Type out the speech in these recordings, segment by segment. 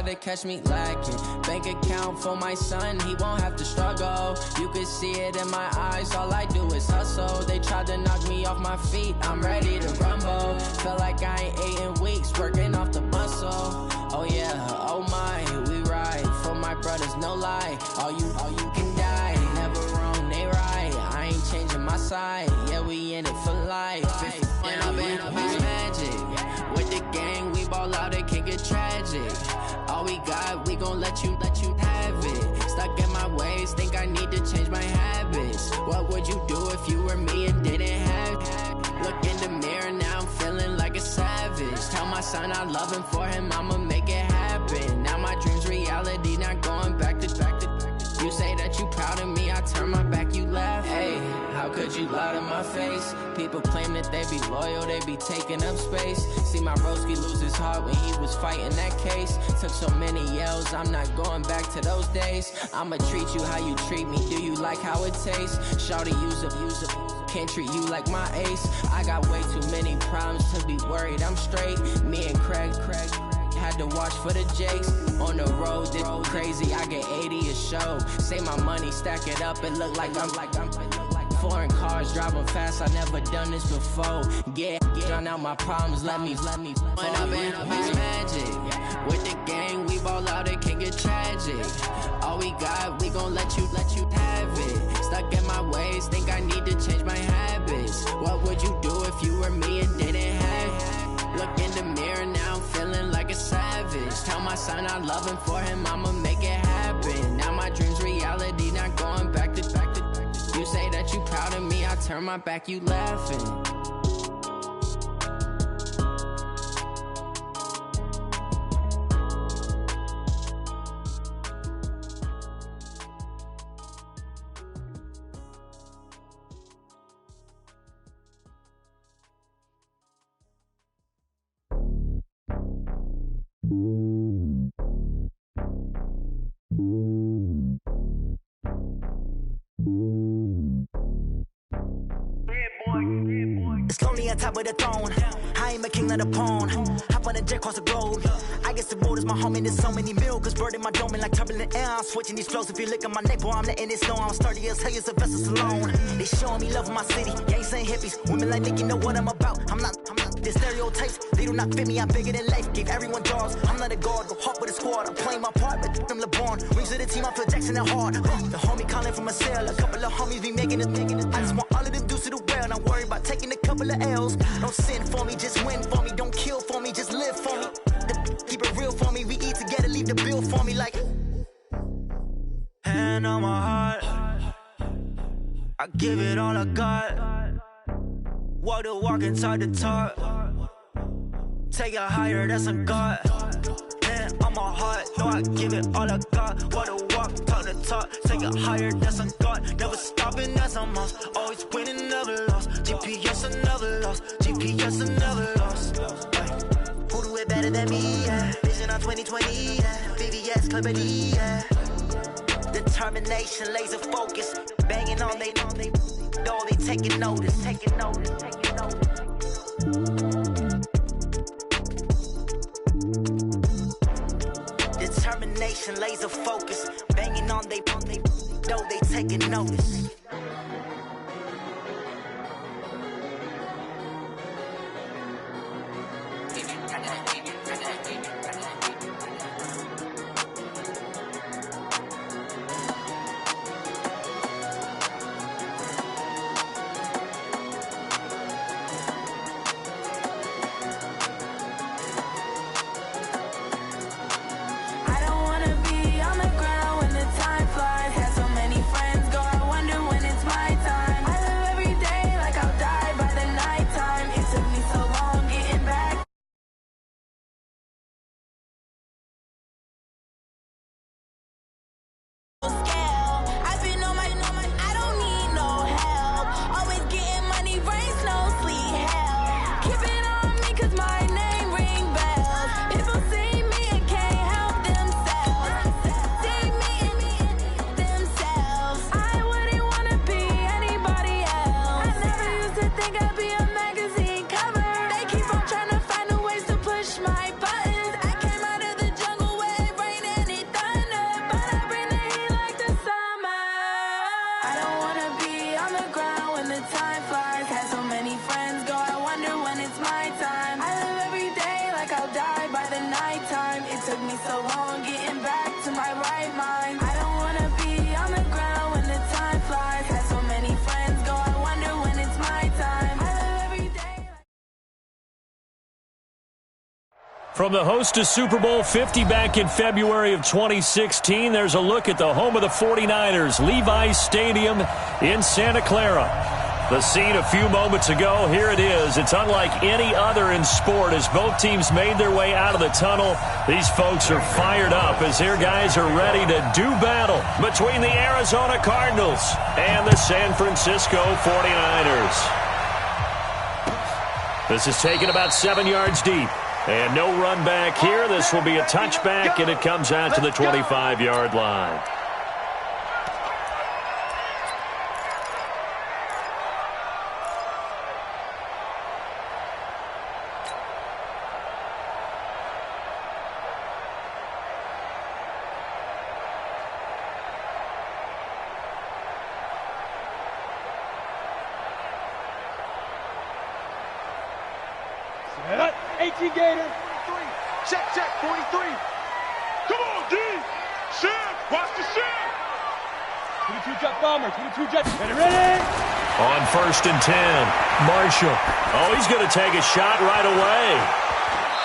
to catch me lacking. Bank account for my son, he won't have to struggle. You can see it in my eyes, all I do is hustle. They tried to knock me off my feet, I'm ready to rumble. Felt like I ain't ate in weeks, working off the muscle. Oh yeah, oh my, we ride for my brothers, no lie. All you can die, never wrong, they right. I ain't changing my side, yeah, we in it for life. And I've been magic. With the gang, we ball out, it can get tragic. All we got, we gon' let you have it. Stuck in my ways, think I need to change my habits. What would you do if you were me and didn't have it? Look in the mirror, now I'm feeling like a savage. Tell my son I love him, for him I'ma make it happen. Now my dream's reality, not going back to. You say that you proud of me, I turn my back, you laugh. Hey, how could you lie to my face? People claim that they be loyal, they be taking up space. See my broski lose his heart when he was fighting that case. Took so many yells, I'm not going back to those days. I'ma treat you how you treat me, do you like how it tastes? Shawty, use up, can't treat you like my ace. I got way too many problems to be worried, I'm straight. Me and Craig had to watch for the Jakes. On the road, this crazy, I get 80 a show. Say my money, stack it up, it look like I'm foreign cars, driving fast, I never done this before. Yeah, drown out my problems, let me When I've been magic. With the gang, we ball out, it can get tragic. All we got, we gon' let you have it. Stuck in my ways, think I need to change my habits. What would you do if you were me and didn't have it? Look in the mirror, now I'm feeling like a savage. Tell my son I love him, for him I'ma make it happen. Now my dream's reality, not going back to. You say that you proud of me, I turn my back, you laughing. It's lonely on top of the throne. I ain't a king of the pawn. Hop on a jet across the globe. I guess the road is my home and there's so many milkers burning my dome like turbulent air. I'm switching these flows. If you look at my neck, boy, I'm letting it snow. I'm sturdy as hell, as a vessel alone. They showing me love in my city. Gangs and hippies, women like Nicky know what I'm about. I'm not the stereotypes. They do not fit me. I'm bigger than life. Gave everyone jobs. I'm not a guard. Go hard with a squad. I'm playing my part, but I'm LeBron. Rings of the team. I feel Jackson and hard. The homie calling from a cell. A couple of homies be making it. I just want all of them dudes to the well. Not worry about taking a couple of L's. Don't sin for me, just win for me. Don't kill for me, just live for me. Keep it real for me. We eat together, leave the bill for me like. Hand on my heart, I give it all I got. Walk the walk and talk the talk. Take it higher, that's a God. Hand on my heart, no, I give it all I got. Walk the walk, talk the talk. Take it higher, that's a God. Never stopping, that's a must. Always winning, never lost. GPS, I never lost. GPS, I never lost. Who do it better than me? Yeah. Vision on 2020. Yeah. VVS, Clarity. Yeah. Determination, laser focus. Banging on they know they taking notice. Taking notice. Taking notice. Determination, laser focus. Banging on they know they taking notice. I don't wanna be on the ground when the time flies. Had so many friends go, I wonder when my time. I live every day like I'll die by the nighttime. It took me so long getting back to my right mind. I don't wanna be on the ground when the time flies. Had so many friends go, I wonder when it's my time. I live every day. From the host to Super Bowl 50 back in February of 2016, there's a look at the home of the 49ers, Levi's Stadium in Santa Clara. The scene a few moments ago, here it is. It's unlike any other in sport as both teams made their way out of the tunnel. These folks are fired up as their guys are ready to do battle between the Arizona Cardinals and the San Francisco 49ers. This is taken about 7 yards deep. And no run back here. This will be a touchback, and it comes out to the 25-yard line. Gator. Check, 43. Come on, D. Shift. Watch the shift. 22 jet bomber. 22 jet. Ready. On 1st and 10, Marshall. Oh, he's going to take a shot right away.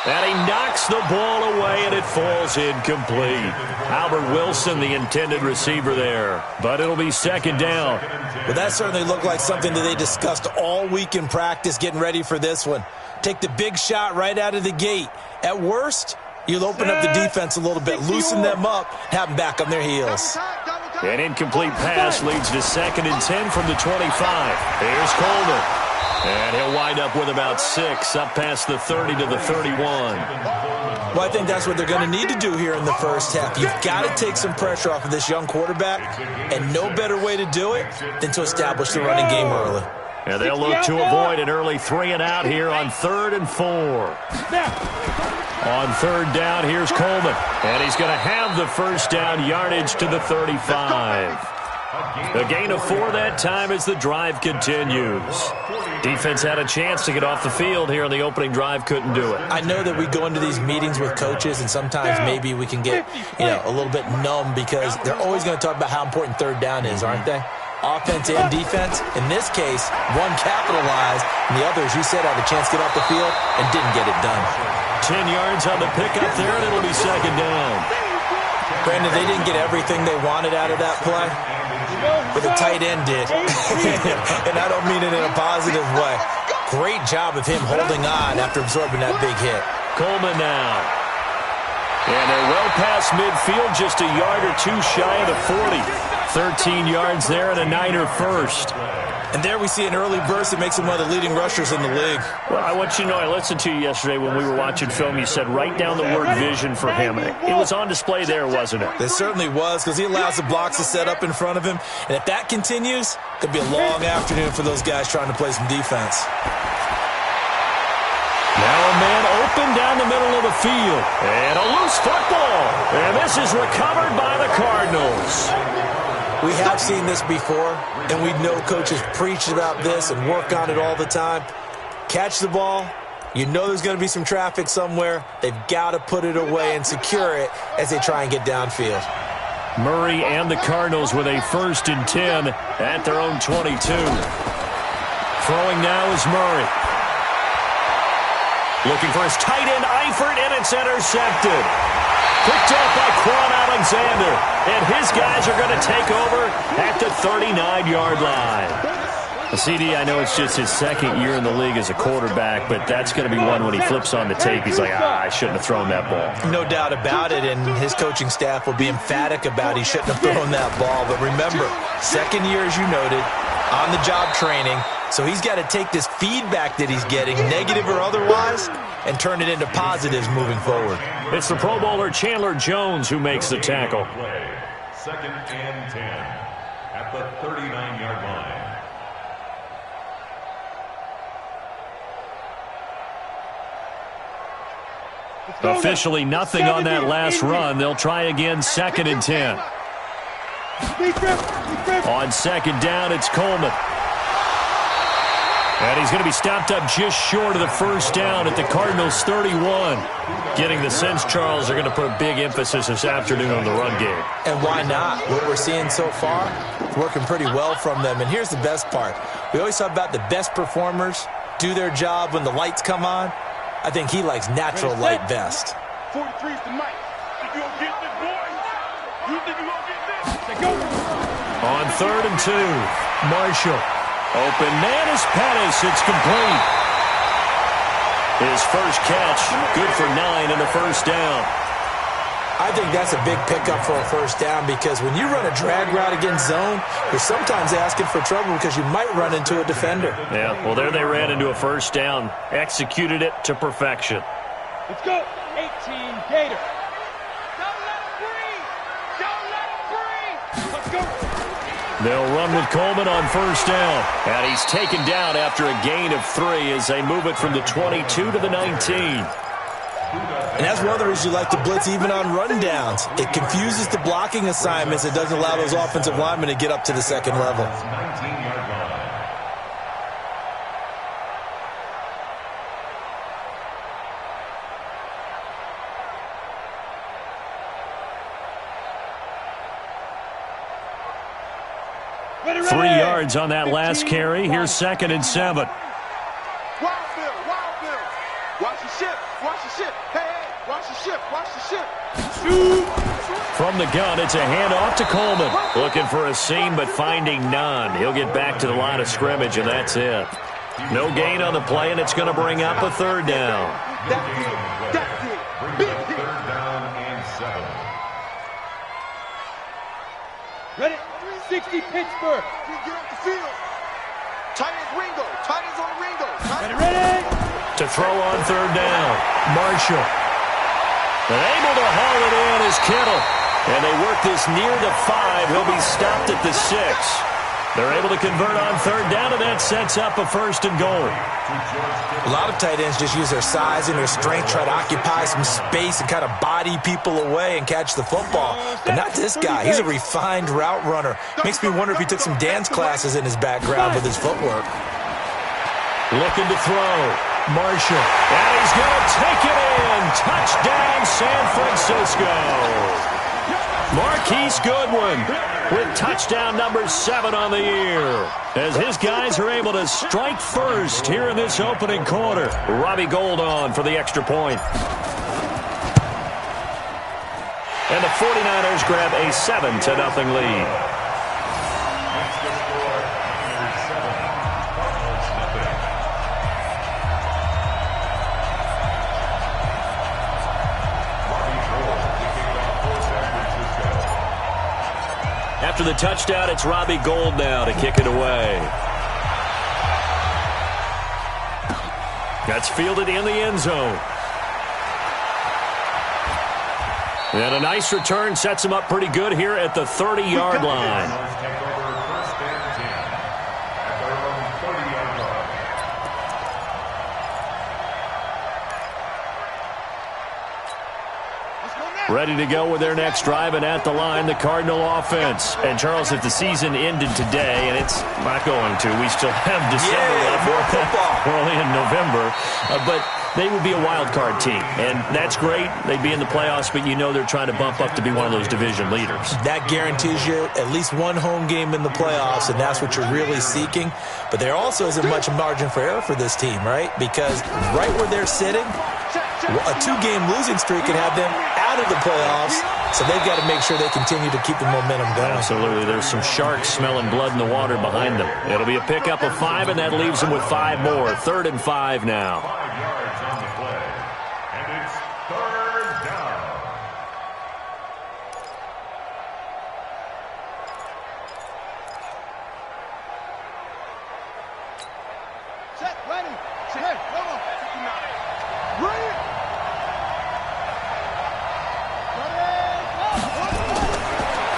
And he knocks the ball away, and it falls incomplete. Albert Wilson, the intended receiver there. But it'll be 2nd down. Well, that certainly looked like something that they discussed all week in practice getting ready for this one. Take the big shot right out of the gate. At worst, you'll open up the defense a little bit, loosen them up, have them back on their heels. An incomplete pass leads to 2nd and 10 from the 25. Here's Coleman. And he'll wind up with about 6, up past the 30 to the 31. Well, I think that's what they're going to need to do here in the first half. You've got to take some pressure off of this young quarterback, and no better way to do it than to establish the running game early. And they'll look to avoid an early 3-and-out here on 3rd and 4. On 3rd down, here's Coleman. And he's going to have the first down yardage to the 35. A gain of 4 that time as the drive continues. Defense had a chance to get off the field here on the opening drive, couldn't do it. I know that we go into these meetings with coaches, and sometimes maybe we can get, a little bit numb because they're always going to talk about how important 3rd down is, aren't they? Offense and defense. In this case, one capitalized, and the other, as you said, had a chance to get off the field and didn't get it done. 10 yards on the pickup there, and it'll be 2nd down. Brandon, they didn't get everything they wanted out of that play, but the tight end did. And I don't mean it in a positive way. Great job of him holding on after absorbing that big hit. Coleman now. And they're well past midfield, just a yard or 2 shy of the 40. 13 yards there and a Niner first. And there we see an early burst that makes him one of the leading rushers in the league. Well, I want you to know, I listened to you yesterday when we were watching film. You said write down the word vision for him. It was on display there, wasn't it? It certainly was, because he allows the blocks to set up in front of him. And if that continues, it could be a long afternoon for those guys trying to play some defense. Now a man open down the middle of the field. And a loose football. And this is recovered by the Cardinals. We have seen this before, and we know coaches preach about this and work on it all the time. Catch the ball. You know there's going to be some traffic somewhere. They've got to put it away and secure it as they try and get downfield. Murray and the Cardinals with a 1st and 10 at their own 22. Throwing now is Murray. Looking for his tight end, Eifert, and it's intercepted. Picked up by Quan Alexander. And his guys are going to take over at the 39-yard line. CD, I know it's just his 2nd year in the league as a quarterback, but that's going to be one when he flips on the tape. He's like, I shouldn't have thrown that ball. No doubt about it, and his coaching staff will be emphatic about he shouldn't have thrown that ball. But remember, 2nd year, as you noted, on-the-job training. So he's got to take this feedback that he's getting, negative or otherwise, and turn it into positives moving forward. It's the Pro Bowler Chandler Jones who makes the tackle. 2nd and 10 at the 39-yard line. Officially nothing on that last run. They'll try again 2nd and 10. On 2nd down, it's Coleman. And he's going to be stopped up just short of the first down at the Cardinals' 31. Getting the sense, Charles, they're going to put a big emphasis this afternoon on the run game. And why not? What we're seeing so far, it's working pretty well from them. And here's the best part. We always talk about the best performers do their job when the lights come on. I think he likes natural light best. 43 is the mic. Think you gonna get this, boy? You think you gonna get this? Let's go. On 3rd and 2, Marshall. Open man is Pettis. It's complete. His first catch, good for 9 and a first down. I think that's a big pickup for a first down because when you run a drag route against zone, you're sometimes asking for trouble because you might run into a defender. Yeah, well, there they ran into a first down. Executed it to perfection. Let's go. 18 Gator. Don't let him breathe. Don't let him breathe. Let's go. They'll run with Coleman on first down. And he's taken down after a gain of 3 as they move it from the 22 to the 19. And that's one of the reasons you like to blitz even on rundowns. It confuses the blocking assignments. It doesn't allow those offensive linemen to get up to the second level. Ready, 3 yards on that last carry. Here's 2nd and 7. Wild Bill. Watch the ship. Watch the ship. Hey, watch the ship. Watch the ship. Shoot. From the gun, it's a handoff to Coleman. Looking for a seam, but finding none. He'll get back to the line of scrimmage, and that's it. No gain on the play, and it's going to bring up a 3rd down. That's it. Big hit. 3rd down and 7. Ready? 60 Pittsburgh. Get off the field. Tight ends Ringo. Tight ends on Ringo. Ready? To throw on 3rd down, Marshall. And able to haul it in is Kittle. And they work this near the 5. He'll be stopped at the 6. They're able to convert on 3rd down, and that sets up a 1st and goal. A lot of tight ends just use their size and their strength, try to occupy some space and kind of body people away and catch the football. But not this guy. He's a refined route runner. Makes me wonder if he took some dance classes in his background with his footwork. Looking to throw. Marshall. And he's going to take it in. Touchdown, San Francisco. Marquise Goodwin with touchdown number 7 on the year. As his guys are able to strike first here in this opening quarter. Robbie Gould on for the extra point. And the 49ers grab a 7-0 lead. After the touchdown, it's Robbie Gould now to kick it away. That's fielded in the end zone. And a nice return sets him up pretty good here at the 30-yard line. Ready to go with their next drive, and at the line, the Cardinal offense. And, Charles, if the season ended today, and it's not going to, we still have December left. More football. We're only in November. But they would be a wild card team, and that's great. They'd be in the playoffs, but you know they're trying to bump up to be one of those division leaders. That guarantees you at least one home game in the playoffs, and that's what you're really seeking. But there also isn't much margin for error for this team, right? Because right where they're sitting, a 2-game losing streak could have them out of the playoffs, so they've got to make sure they continue to keep the momentum going. Absolutely. There's some sharks smelling blood in the water behind them. It'll be a pickup of 5, and that leaves them with 5 more. 3rd and 5 now. 5 yards on the play, and it's 3rd down. Set, ready. Set, come on. Ready.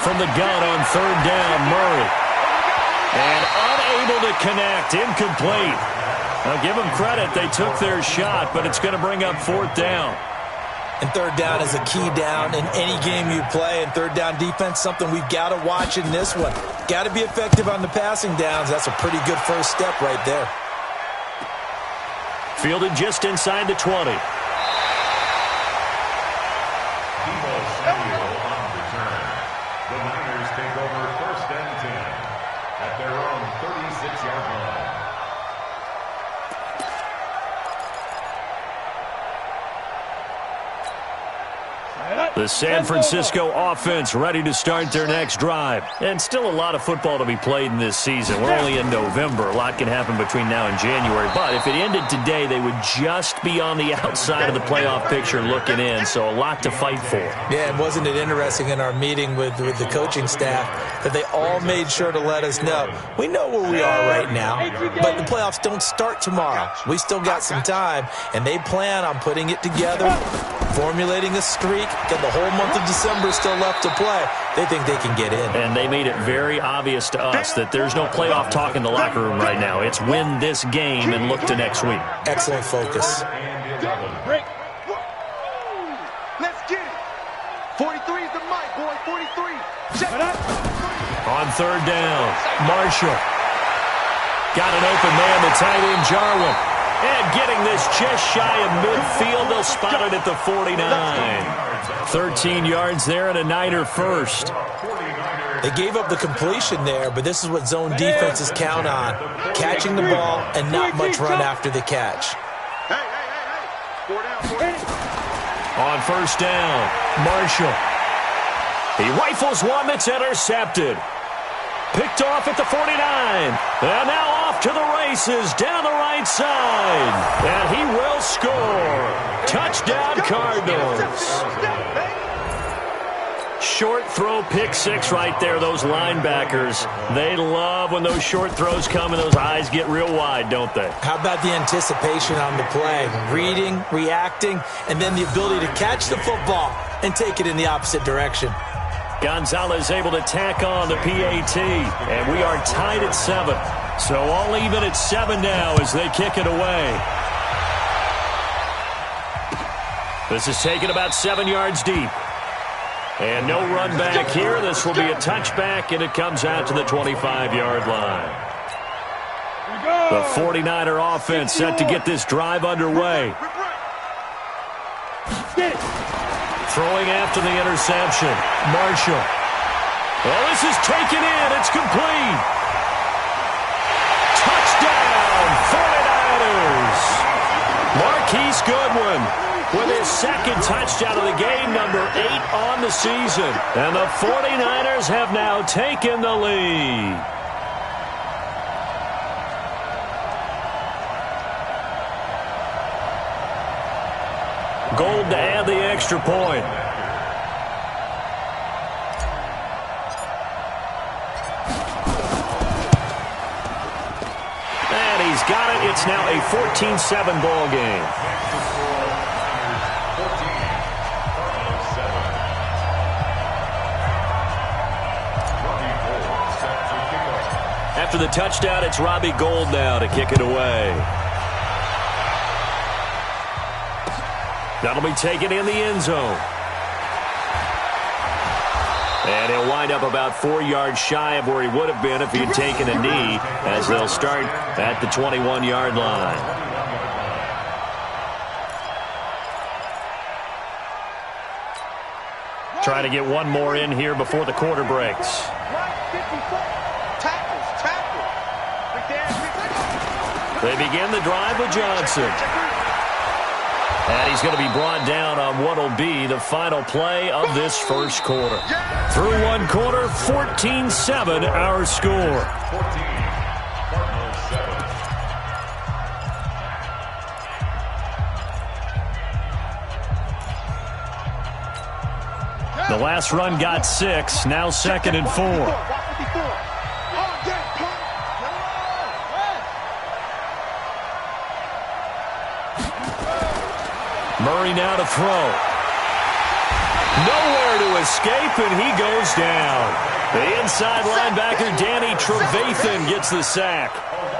From the gun on 3rd down, Murray. And unable to connect, incomplete. Now give them credit, they took their shot, but it's going to bring up 4th down. And 3rd down is a key down in any game you play, and 3rd down defense, something we've got to watch in this one. Got to be effective on the passing downs. That's a pretty good first step right there. Fielded just inside the 20. The Niners take over 1st and 10 at their own 36-yard line. The San Francisco offense ready to start their next drive. And still a lot of football to be played in this season. We're only in November. A lot can happen between now and January. But if it ended today, they would just be on the outside of the playoff picture looking in. So a lot to fight for. Yeah, and wasn't it interesting in our meeting with the coaching staff that they all made sure to let us know, we know where we are right now, but the playoffs don't start tomorrow. We still got some time, and they plan on putting it together, formulating a streak, got the whole month of December still left to play. They think they can get in. And they made it very obvious to us that there's no playoff talk in the locker room right now. It's win this game and look to next week. Excellent focus. Break. Let's get it. 43 is the mic, boy. 43. Check it out. On 3rd down, Marshall. Got an open man, the tight end, Jarwin. And getting this just shy of midfield, they'll spot it at the 49. 13 yards there and a Niner first. They gave up the completion there, but this is what zone defenses count on. Catching the ball and not much run after the catch. Hey. 4 down. On 1st down, Marshall. He rifles one that's intercepted. Picked off at the 49. And now off to the races down the right side. And he will score. Touchdown, Cardinals. Short throw, pick six right there, those linebackers. They love when those short throws come and those eyes get real wide, don't they? How about the anticipation on the play? Reading, reacting, and then the ability to catch the football and take it in the opposite direction. Gonzalez able to tack on the PAT, and we are tied at 7. So all even at 7 now as they kick it away. This is taken about 7 yards deep. And no run back here. This will be a touchback, and it comes out to the 25-yard line. The 49er offense set to get this drive underway. Throwing after the interception, Marshall. Well, this is taken in. It's complete. Touchdown, 49ers. Marquise Goodwin with his second touchdown of the game, number 8 on the season. And the 49ers have now taken the lead. Gold to add the extra point. And he's got it. It's now a 14-7 ball game. After the touchdown, it's Robbie Gould now to kick it away. That'll be taken in the end zone. And he'll wind up about 4 yards shy of where he would have been if he had taken a knee, as they'll start at the 21-yard line. Trying to get one more in here before the quarter breaks. They begin the drive with Johnson. And he's going to be brought down on what will be the final play of this first quarter. Through one quarter, 14-7 our score. The last run got 6, now 2nd and 4. Murray now to throw. Nowhere to escape, and he goes down. The inside linebacker, Danny Trevathan, gets the sack.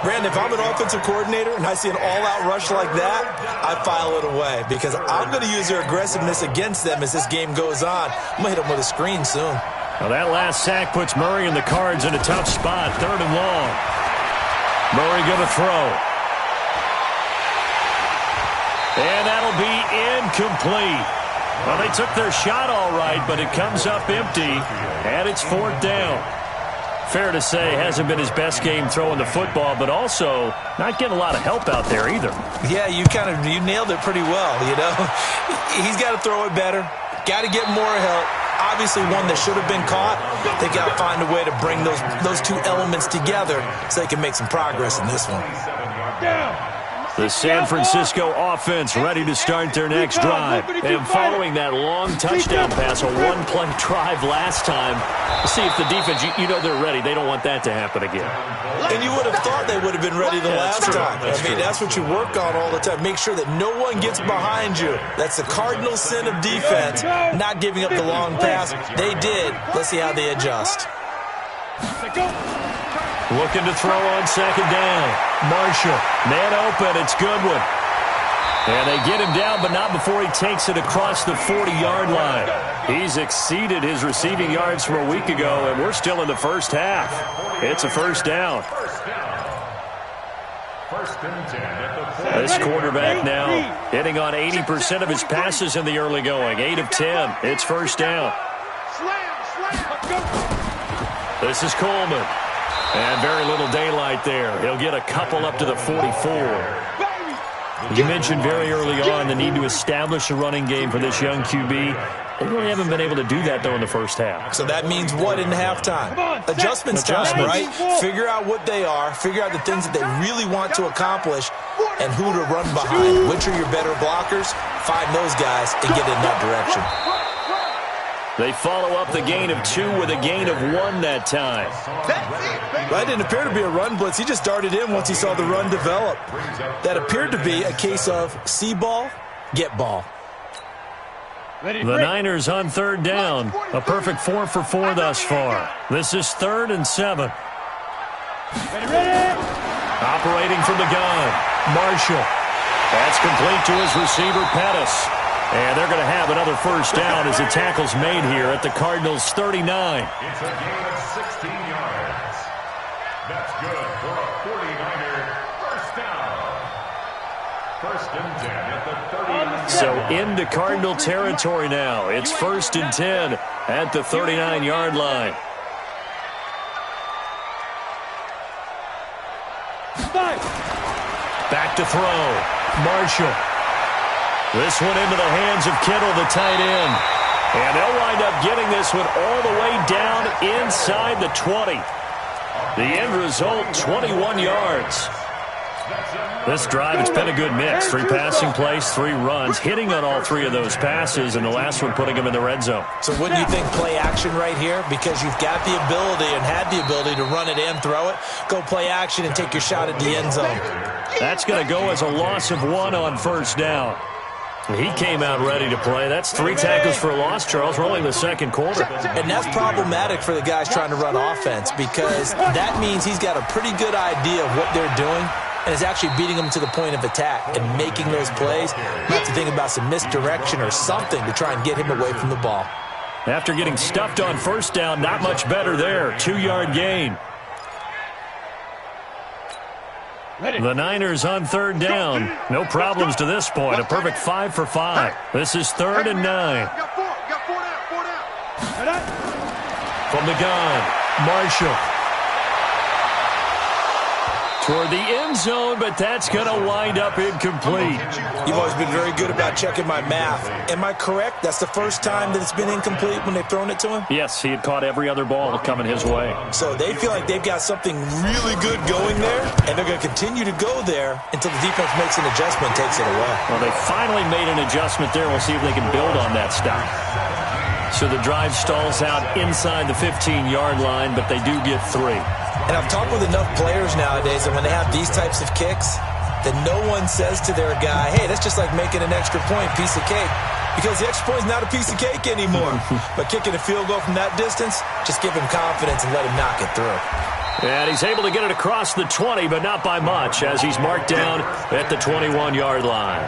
Brandon, if I'm an offensive coordinator and I see an all-out rush like that, I file it away because I'm going to use their aggressiveness against them as this game goes on. I'm going to hit them with a screen soon. Well, that last sack puts Murray and the Cards in a tough spot, 3rd and long. Murray going to throw. And that'll be incomplete. Well, they took their shot all right, but it comes up empty, and it's 4th down. Fair to say, hasn't been his best game throwing the football, but also not getting a lot of help out there either. Yeah, you nailed it pretty well, you know. He's got to throw it better, got to get more help. Obviously one that should have been caught. They got to find a way to bring those two elements together so they can make some progress in this one. The San Francisco offense ready to start their next drive. And following that long touchdown pass, a one-play drive last time, see if the defense, you know they're ready. They don't want that to happen again. And you would have thought they would have been ready the last time. That's what you work on all the time. Make sure that no one gets behind you. That's the cardinal sin of defense, not giving up the long pass. They did. Let's see how they adjust. Looking to throw on 2nd down. Marshall, man open, it's Goodwin. And they get him down, but not before he takes it across the 40-yard line. He's exceeded his receiving yards from a week ago, and we're still in the first half. It's a 1st down. This quarterback now hitting on 80% of his passes in the early going. 8 of 10. It's 1st down. This is Coleman. And very little daylight there. He'll get a couple up to the 44. You mentioned very early on the need to establish a running game for this young QB. They really haven't been able to do that, though, in the first half. So that means what in halftime? Adjustments time, right? Figure out what they are. Figure out the things that they really want to accomplish and who to run behind. Which are your better blockers? Find those guys and get in that direction. They follow up the gain of 2 with a gain of 1 that time. That didn't appear to be a run blitz. He just darted in once he saw the run develop. That appeared to be a case of see ball, get ball. The Niners on 3rd down. A perfect 4 for 4 thus far. This is 3rd and 7. Operating from the gun, Marshall. That's complete to his receiver, Pettis. And they're going to have another 1st down as the tackle's made here at the Cardinals' 39. It's a gain of 16 yards. That's good for a 49er 1st down. 1st and 10 at the 39. So into Cardinal territory now. It's 1st and 10 at the 39-yard line. Back to throw. Marshall. This one into the hands of Kittle, the tight end. And they'll wind up getting this one all the way down inside the 20. The end result, 21 yards. This drive, it's been a good mix. 3 passing plays, 3 runs, hitting on all 3 of those passes, and the last one putting them in the red zone. So wouldn't you think play action right here? Because you've got the ability and had the ability to run it and throw it. Go play action and take your shot at the end zone. That's going to go as a loss of 1 on 1st down. He came out ready to play. That's 3 tackles for a loss, Charles. We're only in the 2nd quarter. And that's problematic for the guys trying to run offense because that means he's got a pretty good idea of what they're doing and is actually beating them to the point of attack and making those plays. You have to think about some misdirection or something to try and get him away from the ball. After getting stuffed on 1st down, not much better there. 2-yard gain. The Niners on 3rd down. No problems to this point. A perfect 5 for 5. This is 3rd and 9. From the gun, Marshall. Toward the end zone, but that's going to wind up incomplete. You've always been very good about checking my math. Am I correct? That's the first time that it's been incomplete when they've thrown it to him? Yes, he had caught every other ball coming his way. So they feel like they've got something really good going there, and they're going to continue to go there until the defense makes an adjustment and takes it away. Well, they finally made an adjustment there. We'll see if they can build on that stop. So the drive stalls out inside the 15-yard line, but they do get 3. And I've talked with enough players nowadays that when they have these types of kicks, that no one says to their guy, hey, that's just like making an extra point, piece of cake. Because the extra point is not a piece of cake anymore. But kicking a field goal from that distance, just give him confidence and let him knock it through. And he's able to get it across the 20, but not by much, as he's marked down at the 21-yard line.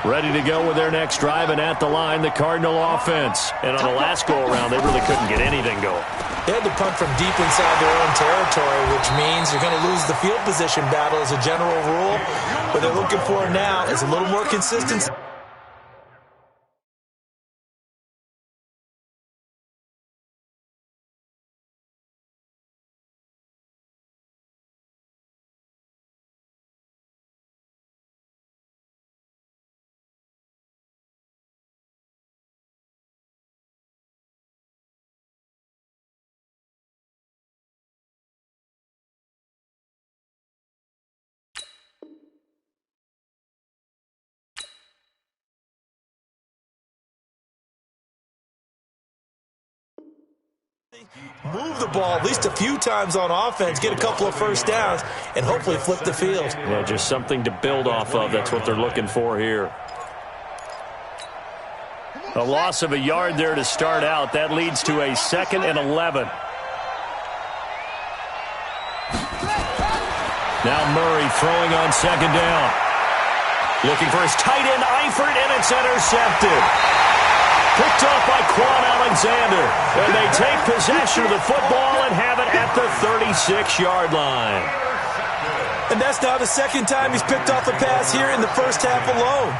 Ready to go with their next drive, and at the line, the Cardinal offense. And on the last go-around, they really couldn't get anything going. They had to punt from deep inside their own territory, which means you're going to lose the field position battle as a general rule. What they're looking for now is a little more consistency. Move the ball at least a few times on offense, get a couple of first downs, and hopefully flip the field. Yeah, just something to build off of. That's what they're looking for here. A loss of a yard there to start out. That leads to a 2nd and 11. Now Murray throwing on 2nd down. Looking for his tight end, Eifert, and it's intercepted. Picked off by Quan Alexander. And they take possession of the football and have it at the 36-yard line. And that's now the 2nd time he's picked off a pass here in the first half alone.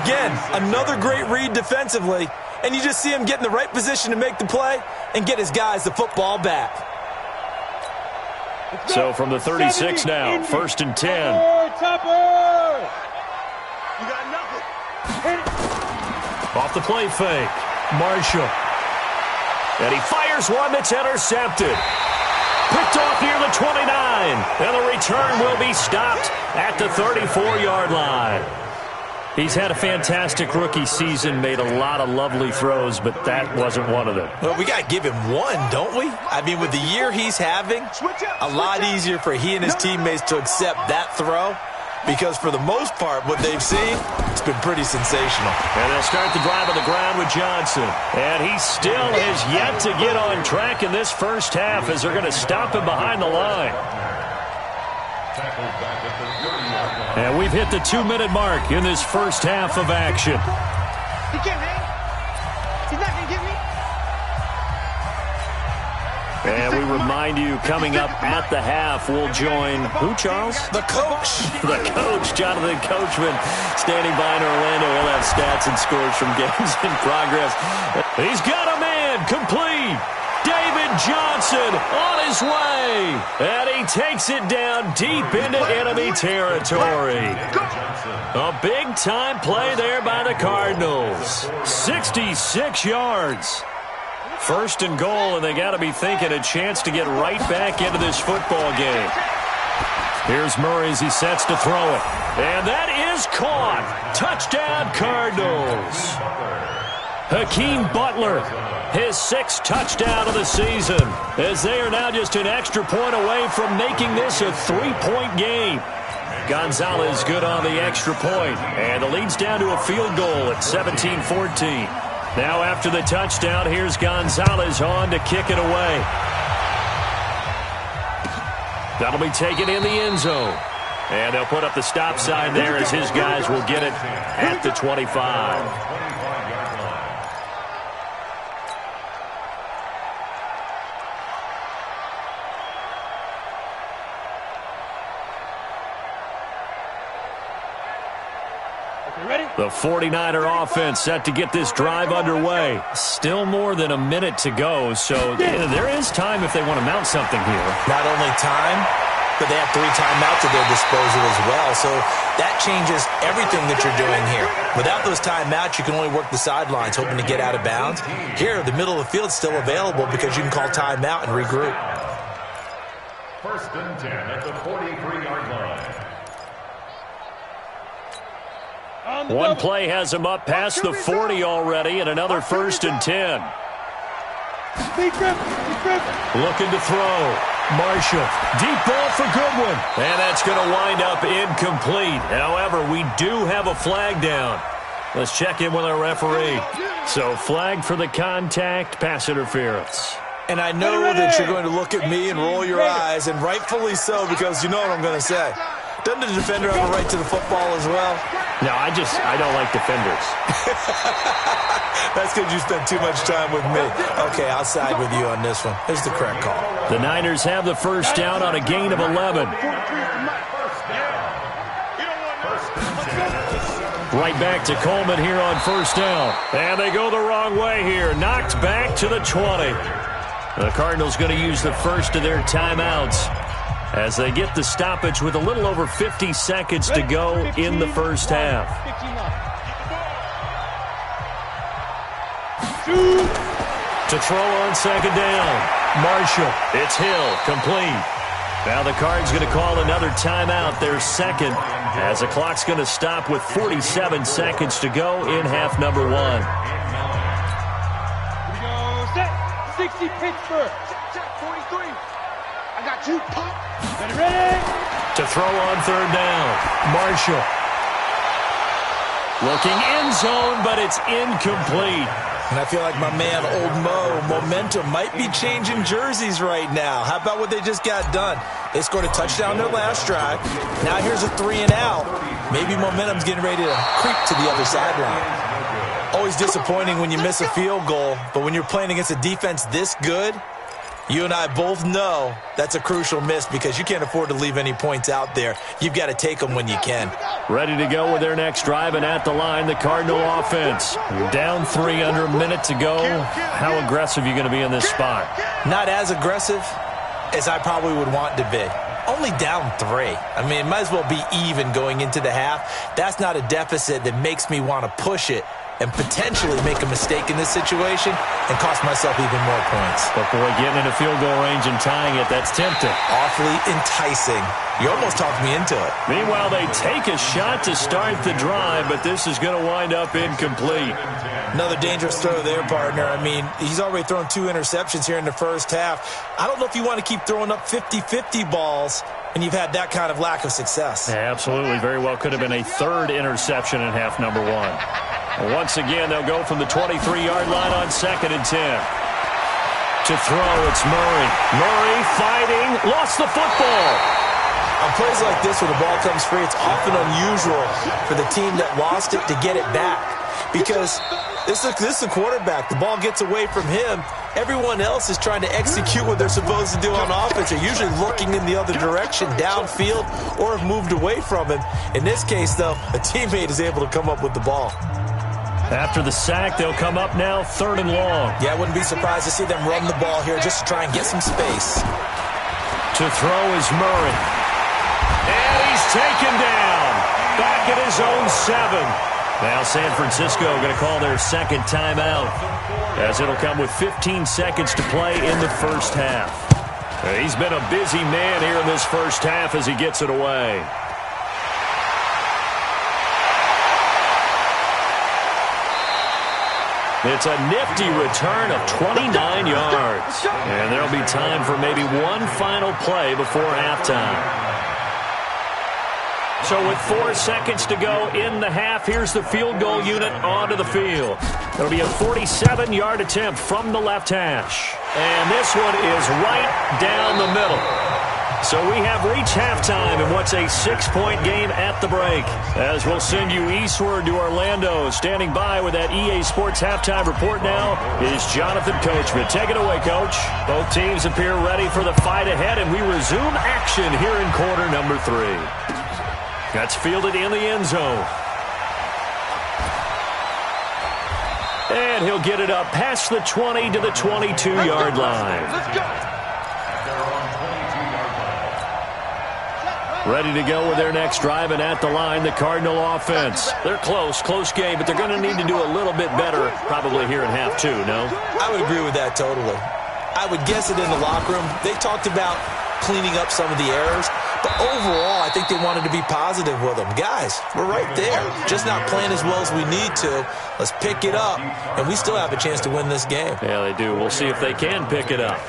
Again, another great read defensively. And you just see him get in the right position to make the play and get his guys the football back. So from the 36 now, 1st and 10. You got nothing. Off the play fake, Marshall. And he fires one that's intercepted. Picked off near the 29. And the return will be stopped at the 34-yard line. He's had a fantastic rookie season, made a lot of lovely throws, but that wasn't one of them. Well, we got to give him one, don't we? I mean, with the year he's having, a lot easier for he and his teammates to accept that throw. Because for the most part, what they've seen, it's been pretty sensational. And they'll start the drive on the ground with Johnson. And he still has yet to get on track in this first half as they're going to stop him behind the line. And we've hit the 2-minute mark in this first half of action. He can't hang. He's not going to get me. And we remind you, coming up at the half, we'll join who, Charles? The coach. The coach, Jonathan Coachman, standing by in Orlando. We'll have stats and scores from games in progress. He's got a man complete. David Johnson on his way. And he takes it down deep into enemy territory. A big-time play there by the Cardinals. 66 yards. 1st and goal, and they got to be thinking a chance to get right back into this football game. Here's Murray as he sets to throw it. And that is caught. Touchdown, Cardinals. Hakeem Butler, his 6th touchdown of the season, as they are now just an extra point away from making this a 3-point game. Gonzalez good on the extra point, and the lead's down to a field goal at 17-14. Now after the touchdown, here's Gonzalez on to kick it away. That'll be taken in the end zone. And they'll put up the stop sign there as his guys will get it at the 25. The 49er offense set to get this drive underway. Still more than a minute to go, so there is time if they want to mount something here. Not only time, but they have 3 timeouts at their disposal as well, so that changes everything that you're doing here. Without those timeouts, you can only work the sidelines, hoping to get out of bounds. Here, the middle of the field is still available because you can call timeout and regroup. 1st and 10 at the 43-yard line. One play has him up past the 40 already, and another 1st and 10. Looking to throw. Marshall. Deep ball for Goodwin. And that's going to wind up incomplete. However, we do have a flag down. Let's check in with our referee. So, flag for the contact, pass interference. And I know that you're going to look at me and roll your eyes, and rightfully so, because you know what I'm going to say. Doesn't the defender have a right to the football as well? No, I don't like defenders. That's because you spend too much time with me. Okay, I'll side with you on this one. Here's the correct call. The Niners have the first down on a gain of 11. Right back to Coleman here on first down. And they go the wrong way here. Knocked back to the 20. The Cardinals going to use the first of their timeouts as they get the stoppage with a little over 50 seconds to go in the first half. To throw on second down. Marshall. It's Hill. Complete. Now the Cards going to call another timeout, their second, as the clock's going to stop with 47 seconds to go in half number 1. Here we go. Set. 60 Pittsburgh. Check 43. I got you. Pop. Ready. To throw on third down. Marshall. Looking end zone, but it's incomplete. And I feel like my man, Old Mo, momentum might be changing jerseys right now. How about what they just got done? They scored a touchdown their last drive. Now here's a 3 and out. Maybe momentum's getting ready to creep to the other sideline. Always disappointing when you miss a field goal, but when you're playing against a defense this good, you and I both know that's a crucial miss because you can't afford to leave any points out there. You've got to take them when you can. Ready to go with their next drive, and at the line, the Cardinal offense. Down 3 under a minute to go. How aggressive are you going to be in this spot? Not as aggressive as I probably would want to be. Only down 3. I mean, it might as well be even going into the half. That's not a deficit that makes me want to push it and potentially make a mistake in this situation and cost myself even more points. But, boy, getting in a field goal range and tying it, that's tempting. Awfully enticing. You almost talked me into it. Meanwhile, they take a shot to start the drive, but this is going to wind up incomplete. Another dangerous throw there, partner. I mean, he's already thrown 2 interceptions here in the first half. I don't know if you want to keep throwing up 50-50 balls and you've had that kind of lack of success. Yeah, absolutely. Very well could have been a 3rd interception in half number 1. Once again, they'll go from the 23-yard line on 2nd and 10. To throw, it's Murray. Murray fighting, lost the football. On plays like this where the ball comes free, it's often unusual for the team that lost it to get it back. Because this is a quarterback. The ball gets away from him. Everyone else is trying to execute what they're supposed to do on offense. They're usually looking in the other direction, downfield, or have moved away from him. In this case, though, a teammate is able to come up with the ball. After the sack, they'll come up now 3rd and long. Yeah, I wouldn't be surprised to see them run the ball here just to try and get some space. To throw is Murray. And he's taken down. Back at his own 7. Now San Francisco going to call their second timeout, as it'll come with 15 seconds to play in the first half. He's been a busy man here in this first half as he gets it away. It's a nifty return of 29 yards. And there'll be time for maybe one final play before halftime. So with 4 seconds to go in the half, here's the field goal unit onto the field. It'll be a 47-yard attempt from the left hash. And this one is right down the middle. So we have reached halftime in what's a 6-point game at the break. As we'll send you eastward to Orlando. Standing by with that EA Sports halftime report now is Jonathan Coachman. Take it away, Coach. Both teams appear ready for the fight ahead, and we resume action here in quarter number 3. That's fielded in the end zone. And he'll get it up past the 20 to the 22-yard line. Let's go. Ready to go with their next drive, and at the line, the Cardinal offense. They're close game, but they're going to need to do a little bit better probably here in half 2, no? I would agree with that totally. I would guess it in the locker room. They talked about cleaning up some of the errors, but overall, I think they wanted to be positive with them. Guys, we're right there. Just not playing as well as we need to. Let's pick it up, and we still have a chance to win this game. Yeah, they do. We'll see if they can pick it up.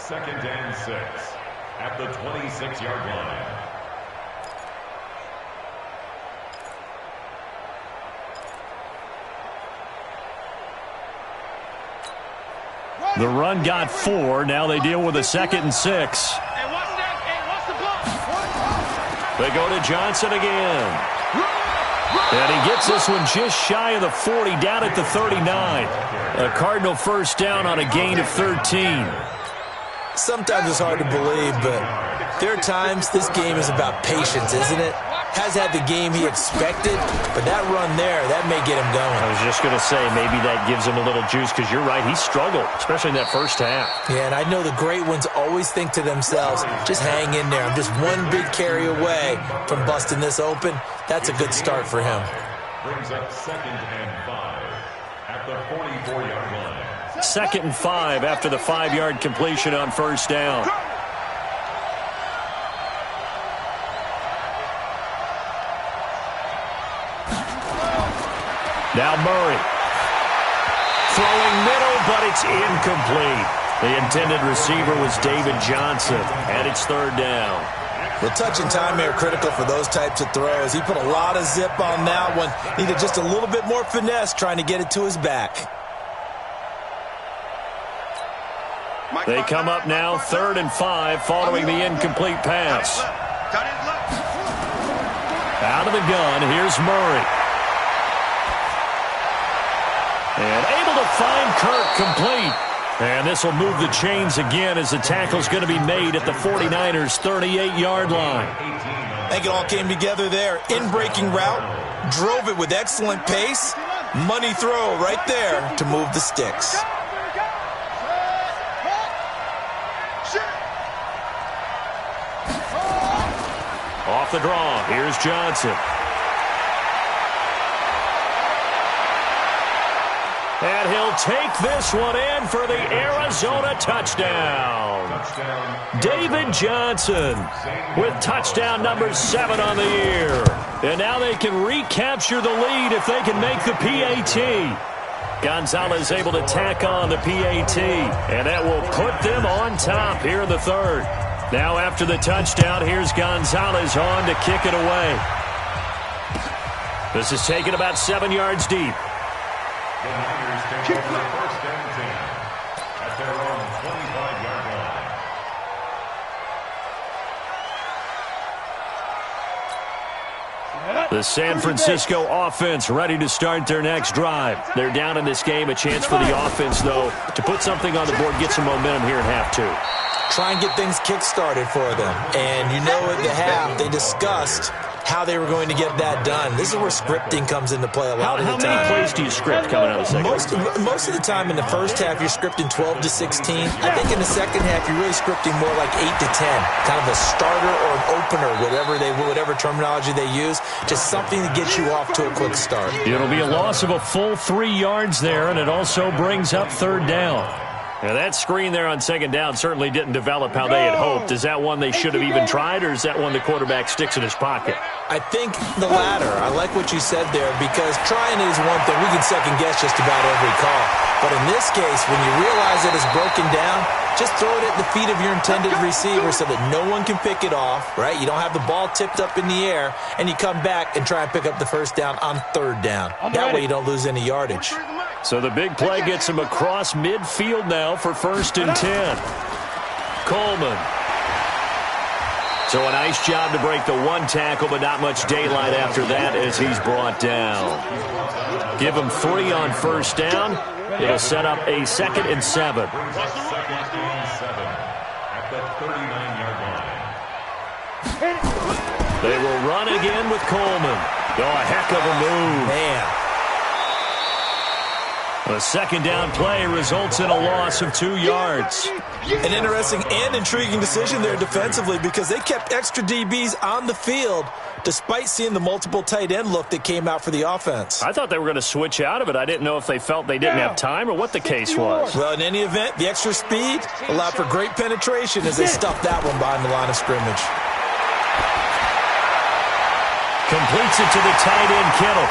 2nd and 6 at the 26-yard line. The run got 4. Now they deal with a 2nd and 6. Hey, watch that. Hey, watch the ball. They go to Johnson again. And he gets this one just shy of the 40, down at the 39. A Cardinal first down on a gain of 13. Sometimes it's hard to believe, but there are times this game is about patience, isn't it? Has had the game he expected, but that run there, that may get him going. I was just going to say, maybe that gives him a little juice, because you're right, he struggled, especially in that first half. Yeah, and I know the great ones always think to themselves, just hang in there. I'm just one big carry away from busting this open. That's a good start for him. Brings up 2nd and 5 at the 44-yard line. 2nd and 5 after the 5-yard completion on first down. Now Murray. Throwing middle, but it's incomplete. The intended receiver was David Johnson, and it's 3rd down. The touch and time are critical for those types of throws. He put a lot of zip on that one. Needed just a little bit more finesse trying to get it to his back. They come up now 3rd and 5 following the incomplete pass. Out of the gun, here's Murray. And able to find Kirk complete. And this will move the chains again as the tackle's going to be made at the 49ers' 38-yard line. I think it all came together there. In-breaking route, drove it with excellent pace. Money throw right there to move the sticks. Off the draw, here's Johnson. And he'll take this one in for the Arizona touchdown. David Johnson with touchdown number 7 on the year. And now they can recapture the lead if they can make the PAT. Gonzalez able to tack on the PAT. And that will put them on top here in the 3rd. Now after the touchdown, here's Gonzalez on to kick it away. This is taken about 7 yards deep. The Niners take over 1st and 10 at their own 25-yard line. The San Francisco offense ready to start their next drive. They're down in this game. A chance for the offense, though, to put something on the board, get some momentum here in half 2. Try and get things kick-started for them. And you know at the half, they discussed how they were going to get that done. This is where scripting comes into play a lot of the time. How many plays do you script coming out of the second? Most of the time in the first half, you're scripting 12 to 16. I think in the second half, you're really scripting more like 8 to 10. Kind of a starter or an opener, whatever terminology they use. Just something to get you off to a quick start. It'll be a loss of a full 3 yards there, and it also brings up 3rd down. Now, that screen there on 2nd down certainly didn't develop how they had hoped. Is that one they should have even tried, or is that one the quarterback sticks in his pocket? I think the latter. I like what you said there, because trying is one thing. We can second-guess just about every call. But in this case, when you realize that it's broken down, just throw it at the feet of your intended receiver so that no one can pick it off, right? You don't have the ball tipped up in the air, and you come back and try and pick up the 1st down on 3rd down. That way you don't lose any yardage. So the big play gets him across midfield now for 1st and 10. Coleman. So a nice job to break the 1 tackle, but not much daylight after that as he's brought down. Give him 3 on 1st down. It'll set up a 2nd and 7. 2nd and 7 at the 39-yard line. They will run again with Coleman. Oh, a heck of a move. Man. A 2nd down play results in a loss of 2 yards. An interesting and intriguing decision there defensively, because they kept extra DBs on the field despite seeing the multiple tight end look that came out for the offense. I thought they were going to switch out of it. I didn't know if they felt they didn't have time or what the case was. Well, in any event, the extra speed allowed for great penetration as they stuffed that one behind the line of scrimmage. Completes it to the tight end, Kittle.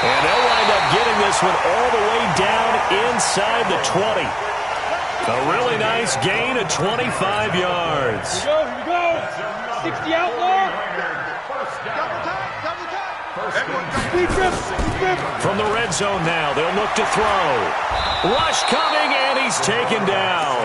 And they'll wind up getting this one all the way down inside the 20. A really nice gain of 25 yards. Here we go. 60 out more. From the red zone now, they'll look to throw. Rush coming, and he's taken down.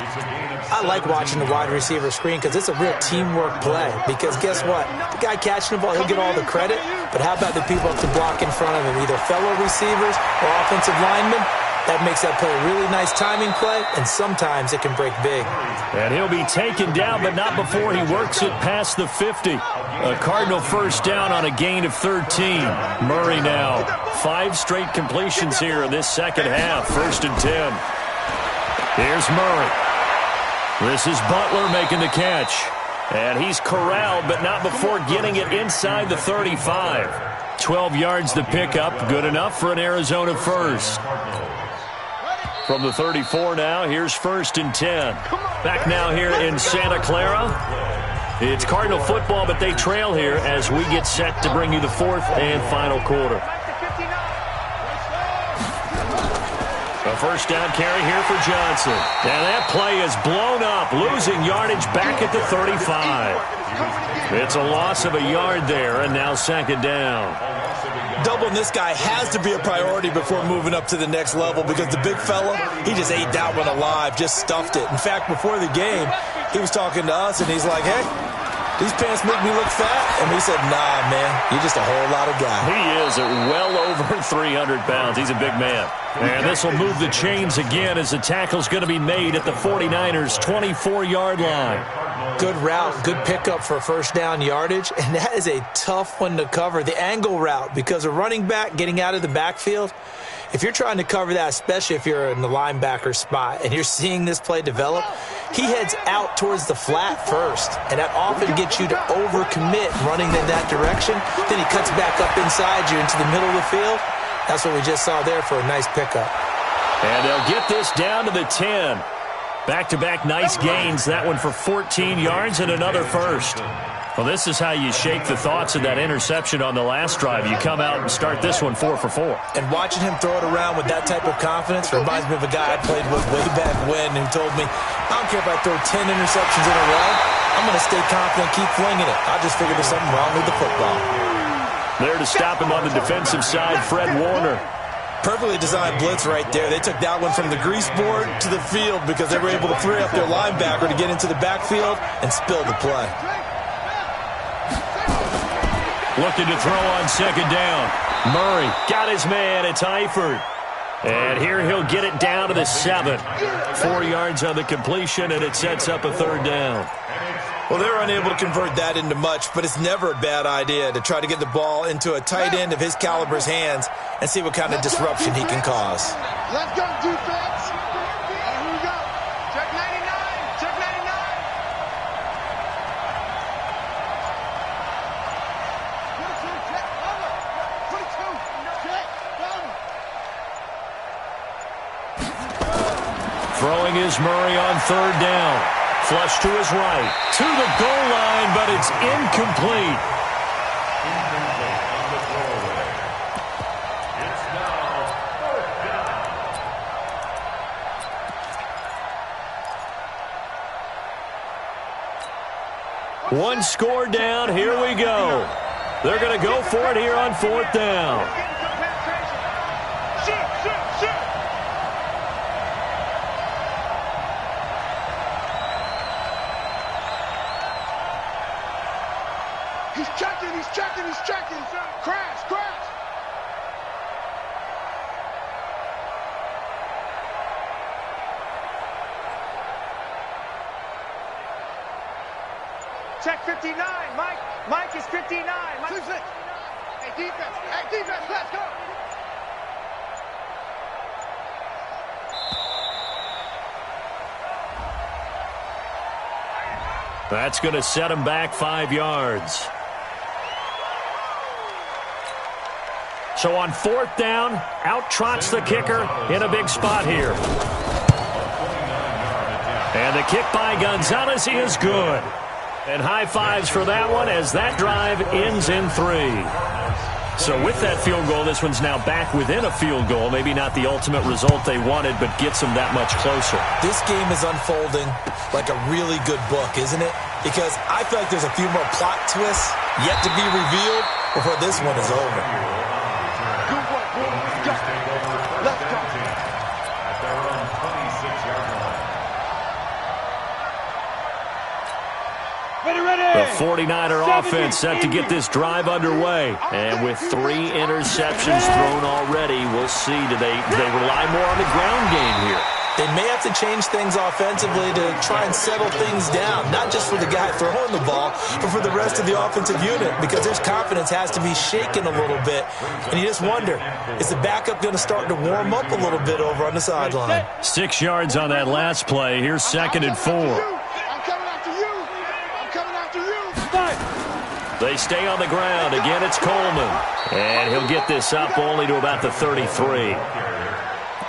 I like watching the wide receiver screen because it's a real teamwork play. Because guess what? The guy catching the ball, he'll get all the credit. But how about the people up to block in front of him, either fellow receivers or offensive linemen? That makes that play a really nice timing play, and sometimes it can break big. And he'll be taken down, but not before he works it past the 50. A Cardinal first down on a gain of 13. Murray now. 5 straight completions here in this second half. 1st and 10. Here's Murray. This is Butler making the catch. And he's corralled, but not before getting it inside the 35. 12 yards to pick up. Good enough for an Arizona first. From the 34 now, here's 1st and 10. Back now here in Santa Clara. It's Cardinal football, but they trail here as we get set to bring you the 4th and final quarter. A first down carry here for Johnson. And that play is blown up, losing yardage back at the 35. It's a loss of a yard there, and now 2nd down. Doubling this guy has to be a priority before moving up to the next level because the big fella, he just ate that one alive, just stuffed it. In fact, before the game, he was talking to us, and he's like, hey, these pants make me look fat. And we said, nah, man, you're just a whole lot of guy. He is at well over 300 pounds. He's a big man. And this will move the chains again as the tackle's going to be made at the 49ers' 24-yard line. Good route, good pickup for first down yardage, and that is a tough one to cover. The angle route, because a running back getting out of the backfield, if you're trying to cover that, especially if you're in the linebacker spot and you're seeing this play develop, he heads out towards the flat first, and that often gets you to overcommit running in that direction. Then he cuts back up inside you into the middle of the field. That's what we just saw there for a nice pickup. And they'll get this down to the 10. Back-to-back nice gains, that one for 14 yards and another first. Well, this is how you shake the thoughts of that interception on the last drive. You come out and start this one 4 for 4. And watching him throw it around with that type of confidence reminds me of a guy I played with way back when who told me, I don't care if I throw 10 interceptions in a row, I'm going to stay confident, keep flinging it. I just figured there's something wrong with the football. There to stop him on the defensive side, Fred Warner. Perfectly designed blitz right there. They took that one from the grease board to the field because they were able to free up their linebacker to get into the backfield and spill the play. Looking to throw on 2nd down. Murray got his man. It's Eifert. And here he'll get it down to the 7. 4 yards on the completion, and it sets up a 3rd down. Well, they're unable to convert that into much, but it's never a bad idea to try to get the ball into a tight end of his caliber's hands and see what kind of disruption he can cause. Let's go, defense. Here we go. Check 99. Check 99. Check over. 22. Check over. Throwing is Murray on 3rd down. Flush to his right. To the goal line, but it's incomplete. Incomplete on the throwaway. It's now 4th down. One score down. Here we go. They're going to go for it here on 4th down. He's checking. Crash. Check 59. Mike is 59. Hey, defense, let's go. That's going to set him back 5 yards. So on 4th down, out trots the kicker in a big spot here. And the kick by Gonzalez is good. And high fives for that one as that drive ends in 3. So with that field goal, this one's now back within a field goal. Maybe not the ultimate result they wanted, but gets them that much closer. This game is unfolding like a really good book, isn't it? Because I feel like there's a few more plot twists yet to be revealed before this one is over. Let's go. At their own 26-yard line. 49er offense set to get this drive underway. And with 3 interceptions thrown already, we'll see. Do they rely more on the ground game here? They may have to change things offensively to try and settle things down, not just for the guy throwing the ball, but for the rest of the offensive unit, because their confidence has to be shaken a little bit. And you just wonder, is the backup going to start to warm up a little bit over on the sideline? 6 yards on that last play. Here's 2nd and 4. I'm coming after you. I'm coming after you. They stay on the ground. Again, it's Coleman. And he'll get this up only to about the 33.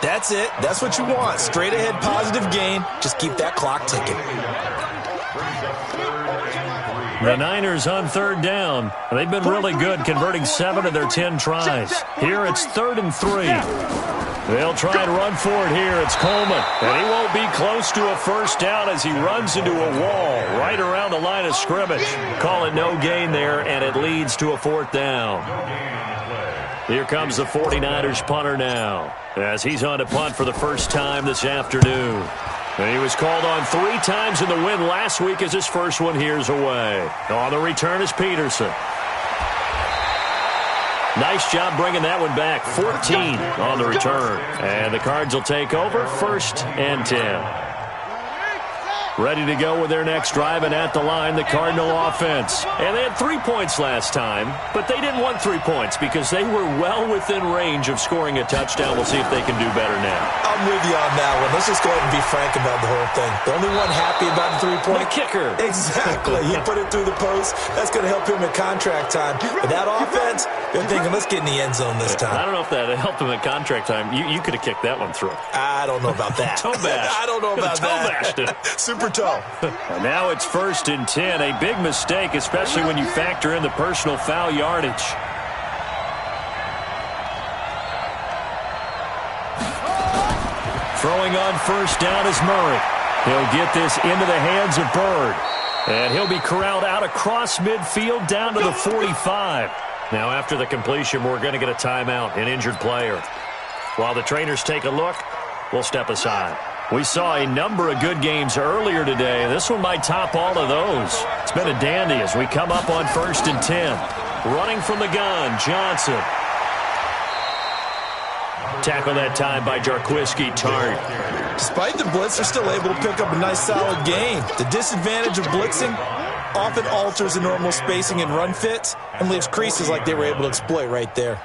That's it. That's what you want. Straight ahead, positive gain. Just keep that clock ticking. The Niners on 3rd down. They've been really good, converting 7 of their 10 tries. Here it's 3rd and 3. They'll try and run for it here. It's Coleman. And he won't be close to a first down as he runs into a wall right around the line of scrimmage. Call it no gain there, and it leads to a 4th down. Here comes the 49ers punter now, as he's on to punt for the first time this afternoon. And he was called on 3 times in the win last week as his first one here's away. On the return is Peterson. Nice job bringing that one back. 14 on the return. And the Cards will take over 1st and 10. Ready to go with their next drive, and at the line, the Cardinal offense. And they had 3 points last time, but they didn't want 3 points because they were well within range of scoring a touchdown. We'll see if they can do better now. I'm with you on that one. Let's just go ahead and be frank about the whole thing. The only one happy about the 3-point. The kicker. Exactly. He put it through the post. That's going to help him at contract time. But that offense, they're thinking, let's get in the end zone this time. I don't know if that helped him at contract time. You could have kicked that one through. I don't know about that. Toe bash. I don't know about that. Toe bashed it. Super toe. And now it's 1st and 10. A big mistake, especially when you factor in the personal foul yardage. Throwing on 1st down is Murray. He'll get this into the hands of Bird. And he'll be corralled out across midfield down to the 45. Now after the completion, we're going to get a timeout, an injured player. While the trainers take a look, we'll step aside. We saw a number of good games earlier today. This one might top all of those. It's been a dandy as we come up on 1st and 10. Running from the gun, Johnson. Tackle that time by Jarquiski Tart. Despite the blitz, they're still able to pick up a nice solid gain. The disadvantage of blitzing often alters the normal spacing and run fits and leaves creases like they were able to exploit right there.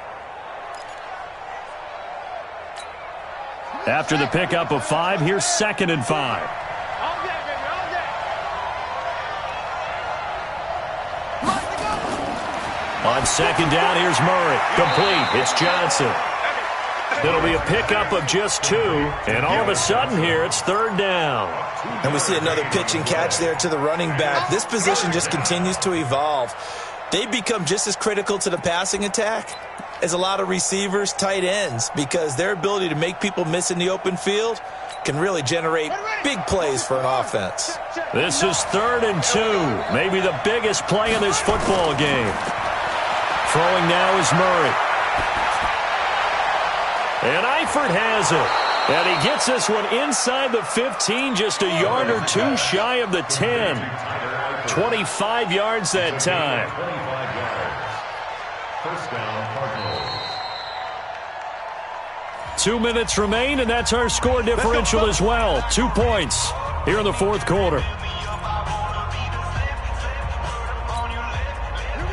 After the pickup of 5, here's 2nd and 5. On 2nd down, here's Murray. Complete. It's Johnson. It'll be a pickup of just 2, and all of a sudden here, it's 3rd down. And we see another pitch and catch there to the running back. This position just continues to evolve. They become just as critical to the passing attack as a lot of receivers, tight ends, because their ability to make people miss in the open field can really generate big plays for an offense. This is 3rd and 2, maybe the biggest play in this football game. Throwing now is Murray. And Eifert has it. And he gets this one inside the 15, just a yard or 2 shy of the 10. 25 yards that time. First down, Cardinals. 2 minutes remain, and that's our score differential as well. 2 points here in the 4th quarter.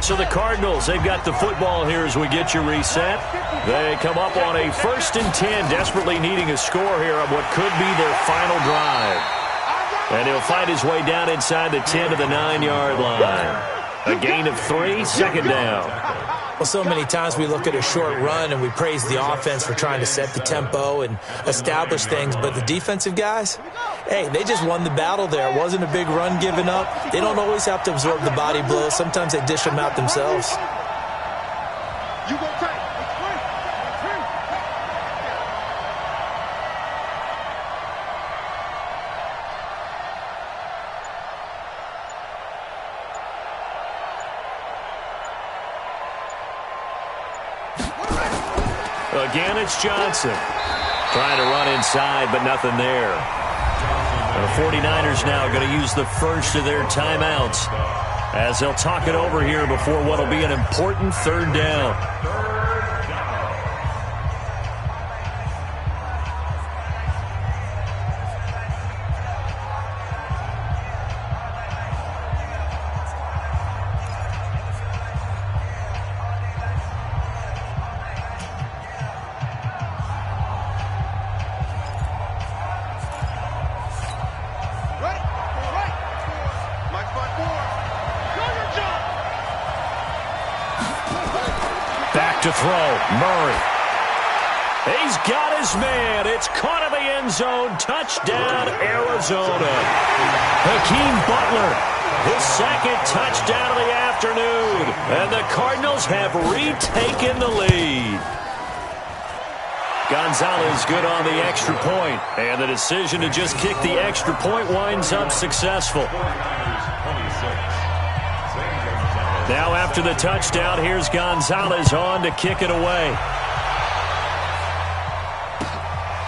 So the Cardinals, they've got the football here as we get you reset. They come up on a 1st and 10, desperately needing a score here on what could be their final drive. And he'll find his way down inside the 10 to the 9-yard line. A gain of 3, 2nd down. Well, so many times we look at a short run and we praise the offense for trying to set the tempo and establish things, but the defensive guys, hey, they just won the battle there. It wasn't a big run given up. They don't always have to absorb the body blows. Sometimes they dish them out themselves. You go tight. Again, it's Johnson. Trying to run inside, but nothing there. The 49ers now going to use the first of their timeouts. as they'll talk it over here before what will be an important third down. To throw, Murray. He's got his man. It's caught in the end zone. Touchdown, Arizona. Hakeem Butler, his second touchdown of the afternoon. And the Cardinals have retaken the lead. Gonzalez good on the extra point. And the decision to just kick the extra point winds up successful. Now after the touchdown, here's Gonzalez on to kick it away.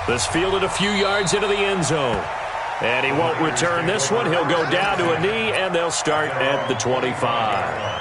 This fielded a few yards into the end zone. And he won't return this one. He'll go down to a knee, and they'll start at the 25.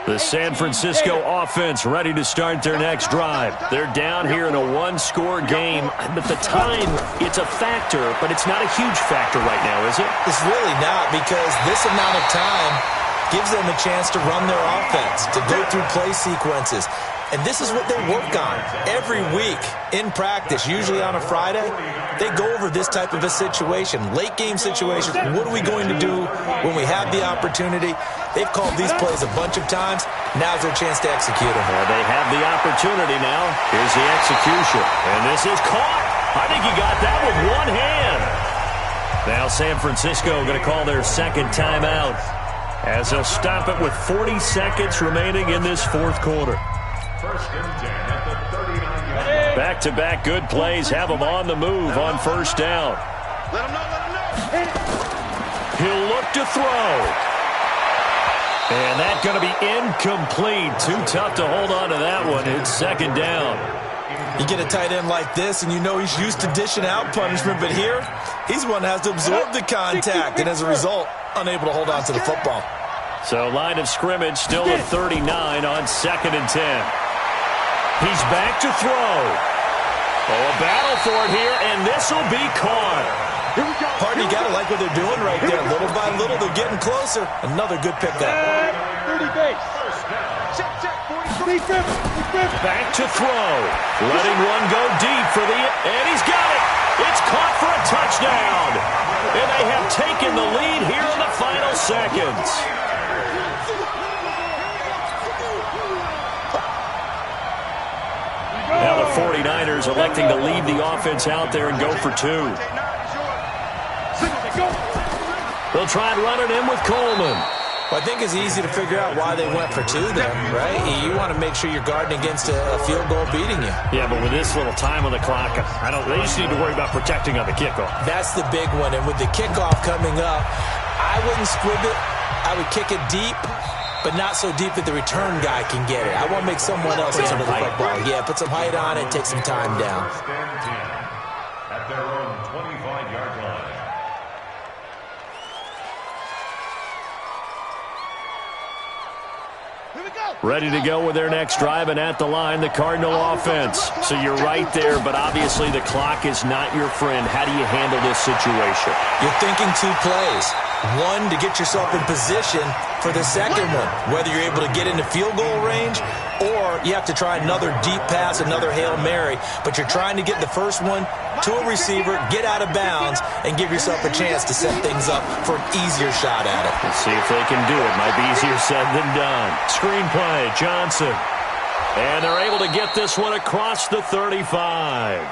The San Francisco offense ready to start their next drive. They're down here in a one-score game. At the time, it's a factor, but it's not a huge factor right now, is it? It's really not, because this amount of time gives them a chance to run their offense, to go through play sequences. And this is what they work on every week in practice, usually on a Friday. They go over this type of a situation, late-game situation. What are we going to do when we have the opportunity? They've called these plays a bunch of times. Now's their chance to execute them. Well, they have the opportunity now. Here's the execution. And this is caught. I think he got that with one hand. Now San Francisco going to call their second timeout as they'll stop it with 40 seconds remaining in this fourth quarter. First and 10 at the 39-yard line. Back-to-back good plays have him on the move on first down. Let him know. He'll look to throw. And that's going to be incomplete. Too tough to hold on to that one. It's second down. You get a tight end like this, and you know he's used to dishing out punishment, but here, he's one that has to absorb the contact, and as a result, unable to hold on to the football. So line of scrimmage still at 39 on second and 10. He's back to throw. Oh, a battle for it here, and this will be caught. Party, you got to like what they're doing right there. Little by little, they're getting closer. Another good pickup. 30 base. Check, 43. Back to throw. Letting one go deep for the... And he's got it. It's caught for a touchdown. And they have taken the lead here in the final seconds. Now the 49ers electing to leave the offense out there and go for two. They'll try and run it in with Coleman. Well, I think it's easy to figure out why they went for two there, right? You want to make sure you're guarding against a field goal beating you. Yeah, but with this little time on the clock, they just need to worry about protecting on the kickoff. That's the big one. And with the kickoff coming up, I wouldn't squib it. I would kick it deep, but not so deep that the return guy can get it. I want to make someone else handle the football. Yeah, put some height on it, take some time down. At their own 25-yard line. Ready to go with their next drive, and at the line, the Cardinal offense. So you're right there, but obviously the clock is not your friend. How do you handle this situation? You're thinking two plays. One, to get yourself in position for the second one, whether you're able to get into field goal range or you have to try another deep pass, another Hail Mary, but you're trying to get the first one to a receiver, get out of bounds, and give yourself a chance to set things up for an easier shot at it. Let's see if they can do it. Might be easier said than done. Screenplay, Johnson. And they're able to get this one across the 35.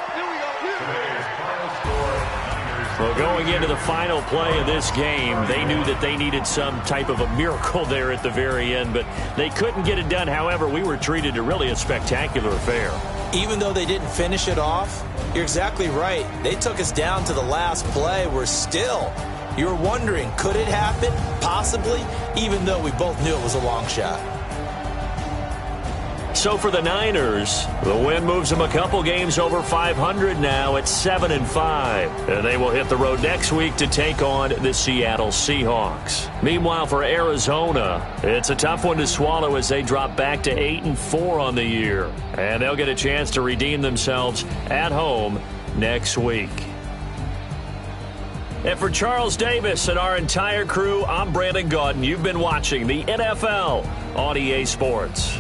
Well, going into the final play of this game, they knew that they needed some type of a miracle there at the very end, but they couldn't get it done. However, we were treated to really a spectacular affair. Even though they didn't finish it off, you're exactly right. They took us down to the last play. We're still You were wondering, could it happen? Possibly, even though we both knew it was a long shot. So for the Niners, the win moves them a couple games over 500 now at 7-5. And they will hit the road next week to take on the Seattle Seahawks. Meanwhile, for Arizona, it's a tough one to swallow as they drop back to 8-4 on the year. And they'll get a chance to redeem themselves at home next week. And for Charles Davis and our entire crew, I'm Brandon Gaudin. You've been watching the NFL on EA Sports.